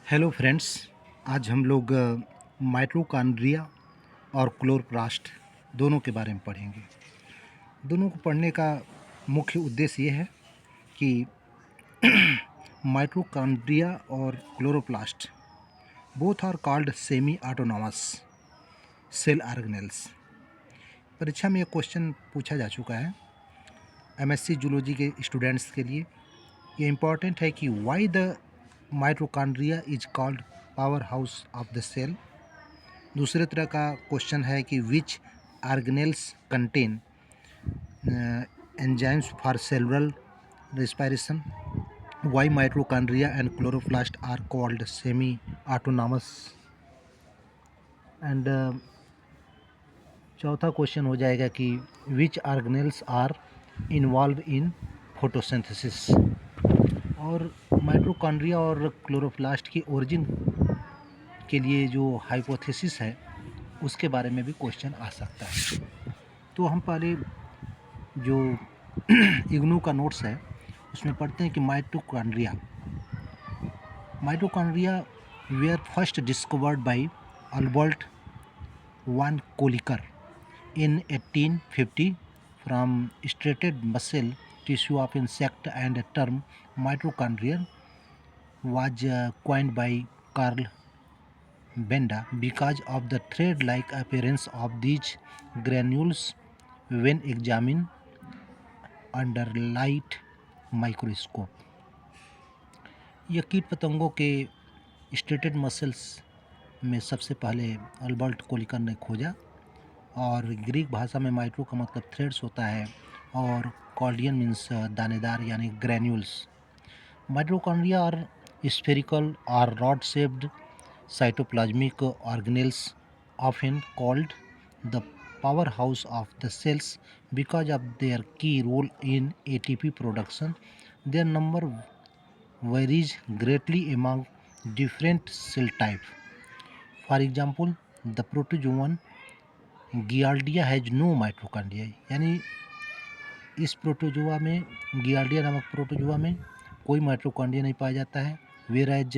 Hello friends, आज हम लोग माइटोकॉन्ड्रिया और क्लोरोप्लास्ट दोनों के बारे में पढ़ेंगे। दोनों को पढ़ने का मुख्य उद्देश्य ये है कि माइटोकॉन्ड्रिया और chloroplast both are called semi autonomous cell organelles. परीक्षा में एक क्वेश्चन पूछा जा चुका है एमएससी जूलॉजी के स्टूडेंट्स के लिए। ये इम्पॉर्टेंट है कि why the mitochondria is called power house of the cell. दूसरे तरह का क्वेश्चन है कि which organelles contain enzymes for cellular respiration, why mitochondria and chloroplast are called semi autonomous. And चौथा क्वेश्चन हो जाएगा कि which organelles are involve in photosynthesis. और माइटोकॉन्ड्रिया और क्लोरोप्लास्ट की ओरिजिन के लिए जो हाइपोथेसिस है उसके बारे में भी क्वेश्चन आ सकता है। तो हम पहले जो इग्नू का नोट्स है उसमें पढ़ते हैं कि mitochondria were first discovered by Albert von Kolliker in 1850 from striated muscle tissue of insect, and the term mitochondria was coined by Carl Benda because of the thread-like appearance of these granules when examined under light microscope. यह कीट पतंगों के striated muscles में सबसे पहले Albert Kolliker ने खोजा। और ग्रीक भाषा में माइट्रो का मतलब थ्रेड्स होता है और कॉर्डियन मीन्स दानेदार यानी ग्रैन्यूल्स। माइटोकॉन्ड्रिया आर स्फेरिकल और rod shaped cytoplasmic organelles often called the power house of the cells because of their key role in ATP production. Their number varies greatly among different cell types. For example, the protozoan Giardia has no mitochondria, यानी इस protozoa में, giardia नामक protozoa में कोई mitochondria नहीं पाया जाता है। वेराज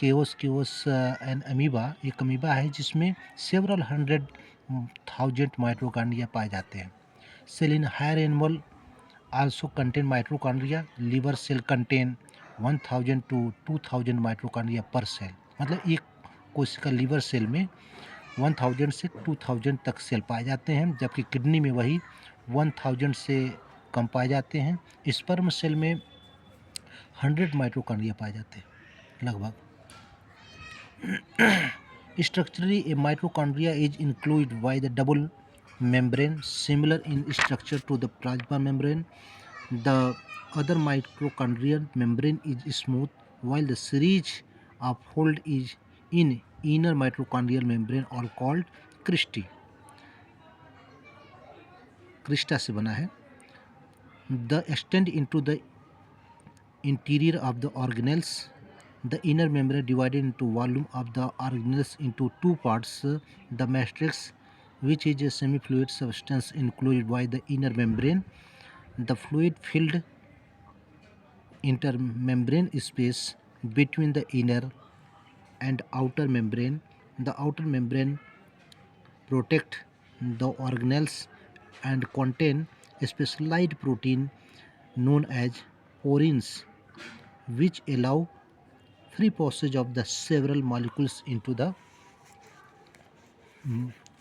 केओस एन अमीबा, एक अमीबा है जिसमें सेवरल 100,000 माइटोकॉन्ड्रिया पाए जाते हैं। Cell in higher animal also contain mitochondria. Liver cell contain 1000 to 2000 mitochondria per cell. मतलब एक कोशिका लीवर सेल में 1000 से 2000 तक सेल पाए जाते हैं, जबकि किडनी में वही 1000 से कम पाए जाते हैं। स्पर्म सेल में 100 माइटोकॉन्ड्रिया पाए जाते हैं लगभग। Structurally, a mitochondria is enclosed by the double membrane, similar in structure to the plasma membrane. The other mitochondrial membrane is smooth, while the series of fold is in inner mitochondrial membrane or called cristae. Crista से बना है। The extend into the interior of the organelles. The inner membrane divided into volume of the organelles into two parts. The matrix which is a semi-fluid substance enclosed by the inner membrane. The fluid-filled intermembrane space between the inner and outer membrane. The outer membrane protect the organelles and contain a specialized protein known as porins, which allow free passage of the several molecules into the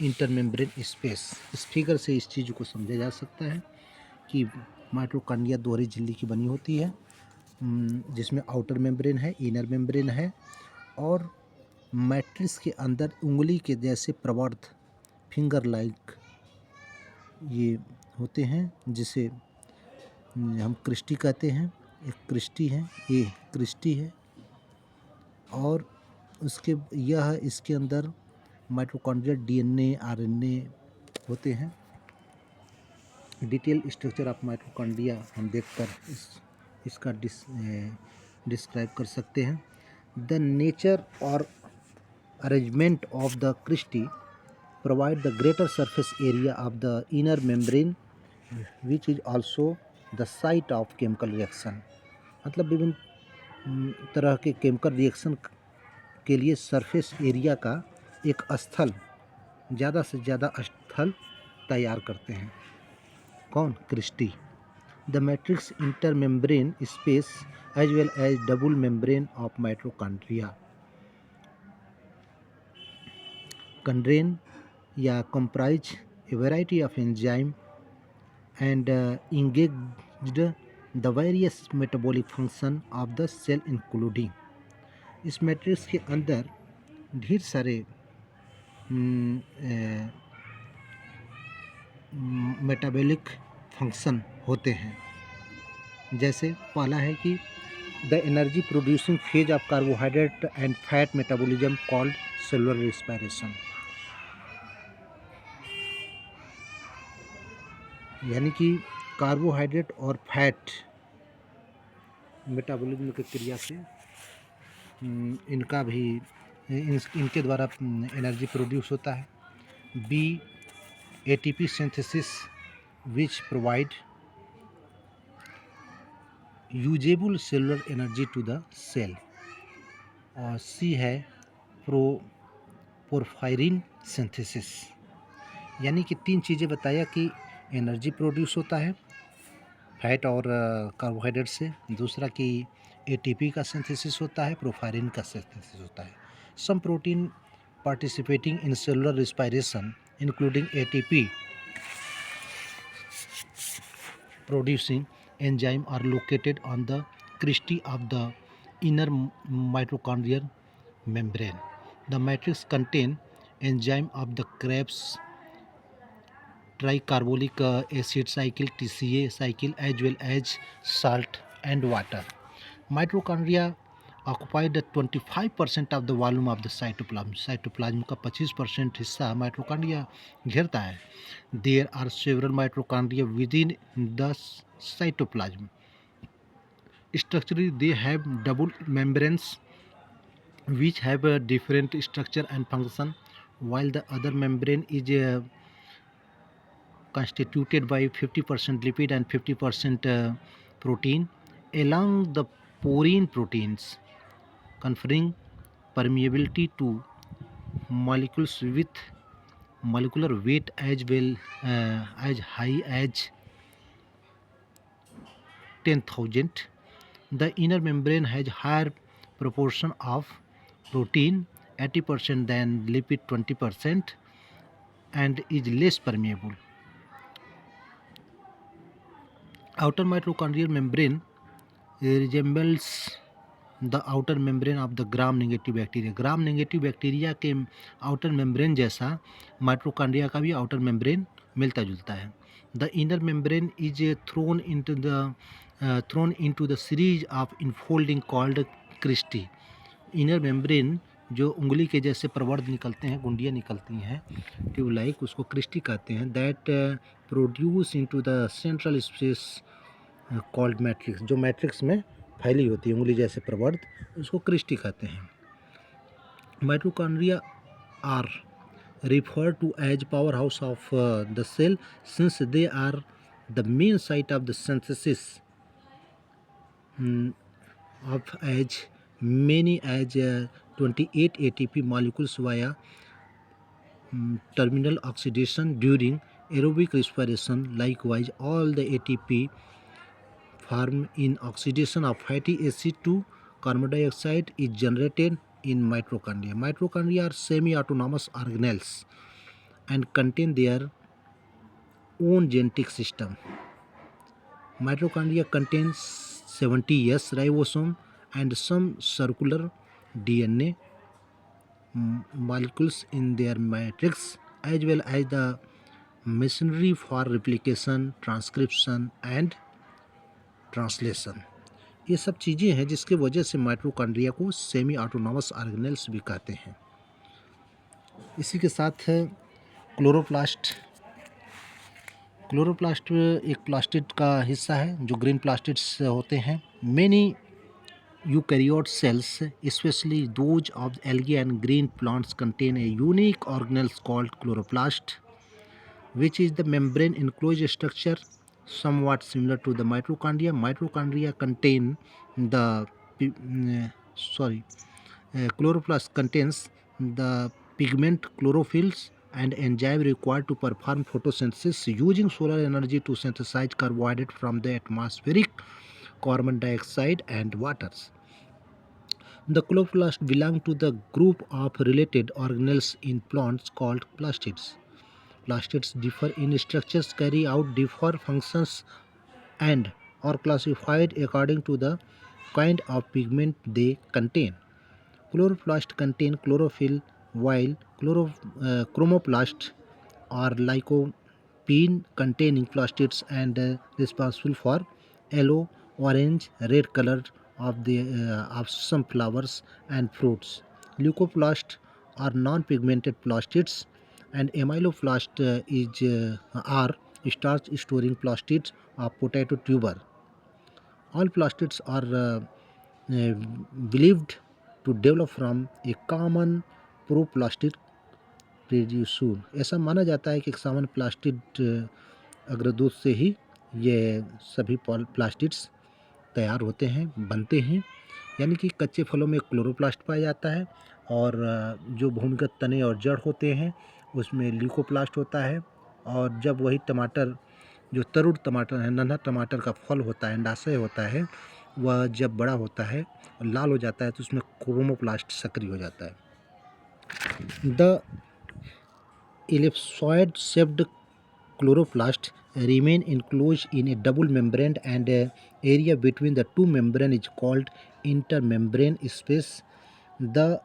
intermembrane space. इस figure से इस चीज़ को समझा जा सकता है कि mitochondria दोहरी झिल्ली की बनी होती है, जिसमें आउटर मेम्ब्रेन है, इनर मेम्ब्रेन है, और मैट्रिक्स के अंदर उंगली के जैसे प्रवर्ध फिंगर लाइक ये होते हैं, जिसे हम क्रिस्टी कहते हैं। एक क्रिस्टी है, ये क्रिस्टी है, और इसके अंदर माइटोकॉन्ड्रिया डीएनए आरएनए होते हैं। डिटेल स्ट्रक्चर ऑफ माइटोकॉन्ड्रिया हम देखकर इसका डिस्क्राइब कर सकते हैं। द नेचर और arrangement of the cristae provide the greater surface area of the inner membrane which is also the site of chemical reaction. मतलब विभिन्न तरह के केमिकल रिएक्शन के लिए सरफेस एरिया का एक स्थल, ज़्यादा से ज़्यादा स्थल तैयार करते हैं। कौन? Cristae. The matrix inter membrane space as well as double membrane of mitochondria contain या comprise a variety of enzyme and engaged the various metabolic function of the cell including। इस मैट्रिक्स के अंदर ढेर सारे मेटाबॉलिक फंक्शन होते हैं। जैसे पहला है कि the energy producing phase of carbohydrate and fat metabolism called cellular respiration, यानी कि कार्बोहाइड्रेट और फैट मेटाबॉलिज्म की क्रिया से इनके द्वारा एनर्जी प्रोड्यूस होता है। B ATP synthesis which provide usable cellular energy to the cell. और सी है पोरफायरिन सिंथेसिस, यानी कि 3 चीज़ें बताया कि एनर्जी प्रोड्यूस होता है फैट और कार्बोहाइड्रेट से। दूसरा कि एटीपी का सिंथेसिस होता है, पोरफायरिन का सिंथेसिस होता है। Some protein participating in cellular respiration including ATP producing enzyme are located on the cristae of the inner mitochondrial membrane. The matrix contain enzyme of the Krebs tricarbolic acid cycle TCA cycle as well as salt and water. Mitochondria occupy the 25% of the volume of the cytoplasm. Cytoplasm का 25% हिस्सा mitochondria घेरता है। There are several mitochondria within the cytoplasm. Structurally, they have double membranes which have a different structure and function, while the other membrane is constituted by 50% lipid and 50% protein along the porine proteins, conferring permeability to molecules with molecular weight as well as high as 10,000. The inner membrane has higher proportion of protein 80% than lipid 20% and is less permeable. Outer mitochondrial membrane resembles the outer membrane of the gram negative bacteria. Gram negative bacteria के outer membrane जैसा mitochondria का भी outer membrane मिलता जुलता है। The inner membrane is thrown into the series of infolding called cristae. Inner membrane जो उंगली के जैसे प्रवर्ध निकलते हैं, गुंडियाँ निकलती हैं ट्यूब लाइक, उसको क्रिस्टी कहते हैं। That produce into the central space called matrix. जो मैट्रिक्स में फैली होती है उंगली जैसे प्रवर्ध, उसको क्रिस्टी कहते हैं। Mitochondria are referred to as powerhouse of the cell since they are the main site of the synthesis of as many as 28 ATP molecules via terminal oxidation during aerobic respiration. Likewise, all the ATP formed in oxidation of fatty acid to carbon dioxide is generated in mitochondria. Mitochondria are semi-autonomous organelles and contain their own genetic system. Mitochondria contains 70 S ribosome and some circular DNA molecules in their matrix, as well as the machinery for replication, transcription and translation. ये सब चीज़ें हैं जिसके वजह से mitochondria को semi autonomous organelles भी कहते हैं। इसी के साथ क्लोरोप्लास्ट। क्लोरोप्लास्ट एक प्लास्टिड का हिस्सा है जो ग्रीन प्लास्टिड्स होते हैं। Many eukaryote cells specially those of algae and green plants contain a unique organelles called chloroplast which is the membrane enclosed structure somewhat similar to the mitochondria. Mitochondria contain the Chloroplast contains the pigment chlorophylls and enzyme required to perform photosynthesis using solar energy to synthesize carbohydrate from the atmospheric carbon dioxide and waters. The chloroplasts belong to the group of related organelles in plants called plastids. Plastids differ in structures, carry out different functions, and are classified according to the kind of pigment they contain. Chloroplasts contain chlorophyll, while chromoplasts are lycopene-containing plastids and responsible for yellow, orange, red color of some flowers and fruits. Leucoplasts are non-pigmented plastids, and amyloplasts are starch-storing plastids of potato tuber. All plastids are believed to develop from a common proplastid predecessor. ऐसा माना जाता है कि एक सामान्य plastid अग्रदूत से ही ये सभी प्लास्टिड्स तैयार होते हैं, बनते हैं। यानी कि कच्चे फलों में क्लोरोप्लास्ट पाया जाता है और जो भूमिगत तने और जड़ होते हैं उसमें ल्यूकोप्लास्ट होता है। और जब वही टमाटर, जो तरुण टमाटर है, नन्हा टमाटर का फल होता है, अंडाशय होता है, वह जब बड़ा होता है और लाल हो जाता है तो उसमें क्रोमोप्लास्ट सक्रिय हो जाता है। The ellipsoid shaped chloroplast remain enclosed in a double membrane, and area between the two membranes is called intermembrane space. The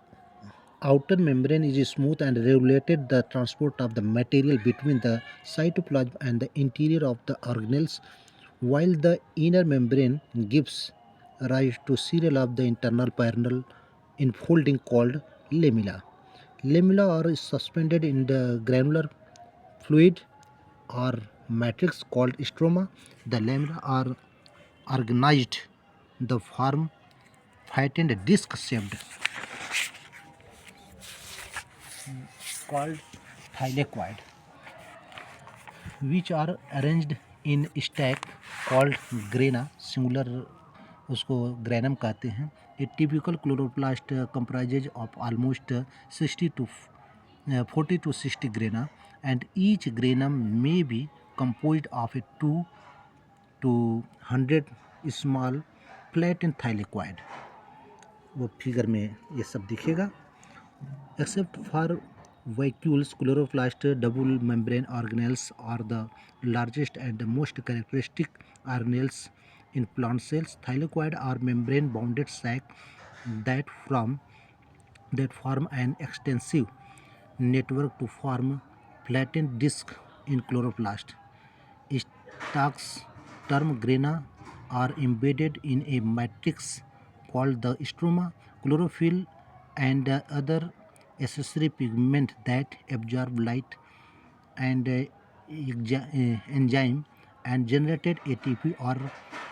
outer membrane is smooth and regulated the transport of the material between the cytoplasm and the interior of the organelles, while the inner membrane gives rise to serial of the internal panel enfolding called lamella. Lamella are suspended in the granular fluid or matrix called stroma. The lamella are organized the form flattened disc shaped called thylakoid, which are arranged in stack called grana, singular उसको granum कहते हैं। ए typical chloroplast comprises of almost 40 to 60 grana, and each granum may be composed of a 2 to 100 small flattened thylakoid। वो figure में ये सब दिखेगा। Except for vacuoles, chloroplast double membrane organelles are the largest and the most characteristic organelles in plant cells. Thylakoid are membrane bounded sac that form an extensive network to form flattened disc in chloroplast. Stalks term grana are embedded in a matrix called the stroma. Chlorophyll and other accessory pigment that absorb light and enzyme and generated ATP are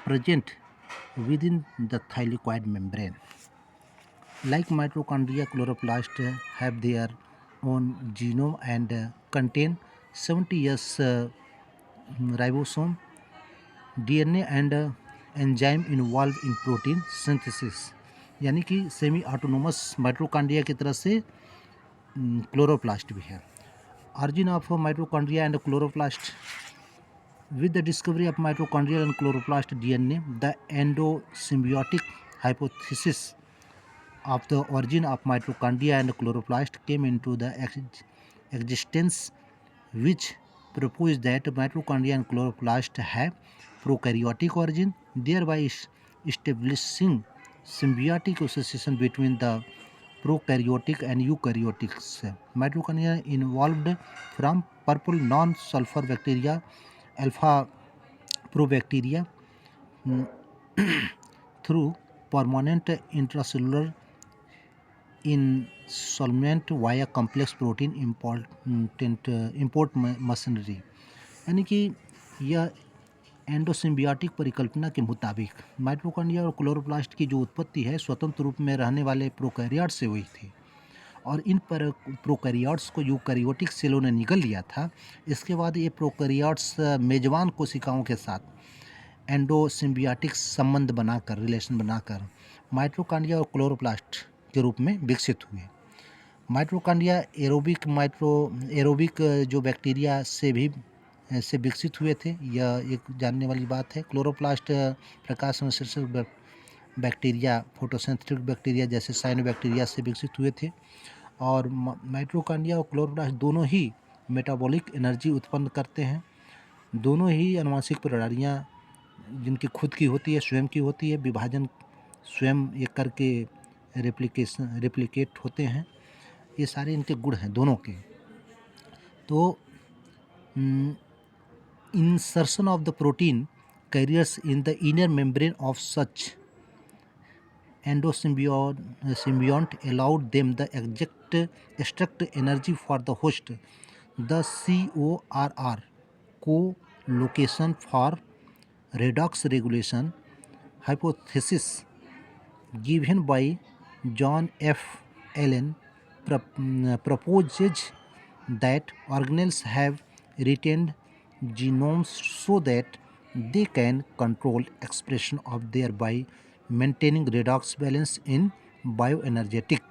present within the thylakoid membrane. Like mitochondria, chloroplasts have their own genome and contain 70 S ribosome, DNA and enzyme involve in protein synthesis. यानी कि semi autonomous mitochondria की तरह से chloroplast भी है। Origin of mitochondria and chloroplast. With the discovery of mitochondria and chloroplast DNA, the endosymbiotic hypothesis of the origin of mitochondria and chloroplast came into the existence, which proposed that mitochondria and chloroplast have prokaryotic origin, thereby establishing symbiotic association between the prokaryotic and eukaryotics. Mitochondria evolved from purple non-sulfur bacteria, alpha probacteria, through permanent intracellular insolvent via complex protein import machinery. यानी कि यह एंडोसिम्बियोटिक परिकल्पना के मुताबिक mitochondria और chloroplast की जो उत्पत्ति है स्वतंत्र रूप में रहने वाले प्रोकैरियोट्स से हुई थी, और इन प्रोकैरियोट्स को यूकैरियोटिक सेलों ने निगल लिया था। इसके बाद ये प्रोकैरियोट्स मेजबान कोशिकाओं के साथ एंडोसिम्बियोटिक संबंध बनाकर, रिलेशन बनाकर माइटोकॉन्ड्रिया और क्लोरोप्लास्ट के रूप में विकसित हुए। माइटोकॉन्ड्रिया एरोबिक जो बैक्टीरिया से विकसित हुए थे, यह एक जानने वाली बात है। क्लोरोप्लास्ट प्रकाश संश्लेषक बैक्टीरिया, फोटोसिंथेटिक बैक्टीरिया जैसे साइनोबैक्टीरिया से विकसित हुए थे। और माइटोकॉन्ड्रिया और क्लोरोप्लास्ट दोनों ही मेटाबॉलिक एनर्जी उत्पन्न करते हैं। दोनों ही अनुवांशिक प्रणालियाँ जिनकी खुद की होती है, स्वयं की होती है, विभाजन स्वयं एक करके रेप्लिकेट होते हैं। ये सारे इनके गुण हैं दोनों के। तो insertion of the protein carriers in the inner membrane of such symbiont allowed them the extract energy for the host. The CORR, co-location for redox regulation hypothesis given by John F. Allen proposes that organelles have retained genomes so that they can control expression of thereby maintaining redox balance in bioenergetic.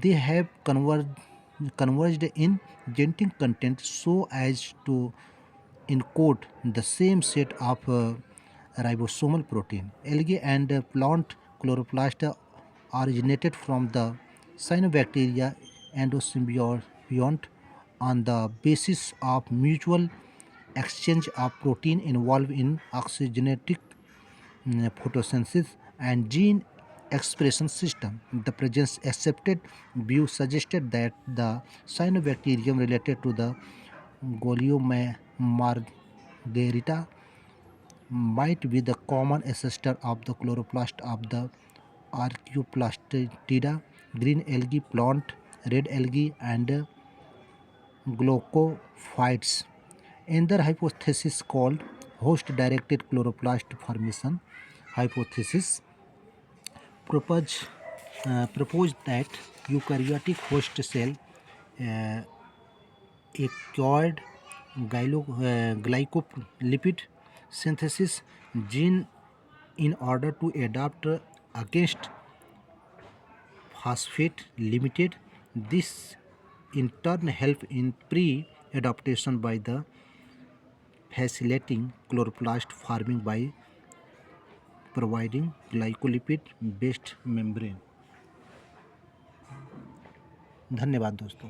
They have converged in genetic content so as to encode the same set of ribosomal protein. Algae and plant chloroplast originated from the cyanobacteria endosymbiont on the basis of mutual exchange of protein involved in oxygenatic photosynthesis and gene expression system. The presence accepted view suggested that the cyanobacterium related to the Goliath might be the common ancestor of the chloroplast of the Archaeoplastida, green algae plant, red algae, and glaucophytes. Another hypothesis called host-directed chloroplast formation hypothesis proposed that eukaryotic host cell acquired glycolipid synthesis gene in order to adapt against phosphate limited. This in turn help in pre-adaptation by the facilitating chloroplast forming by providing glycolipid based membrane. धन्यवाद दोस्तों।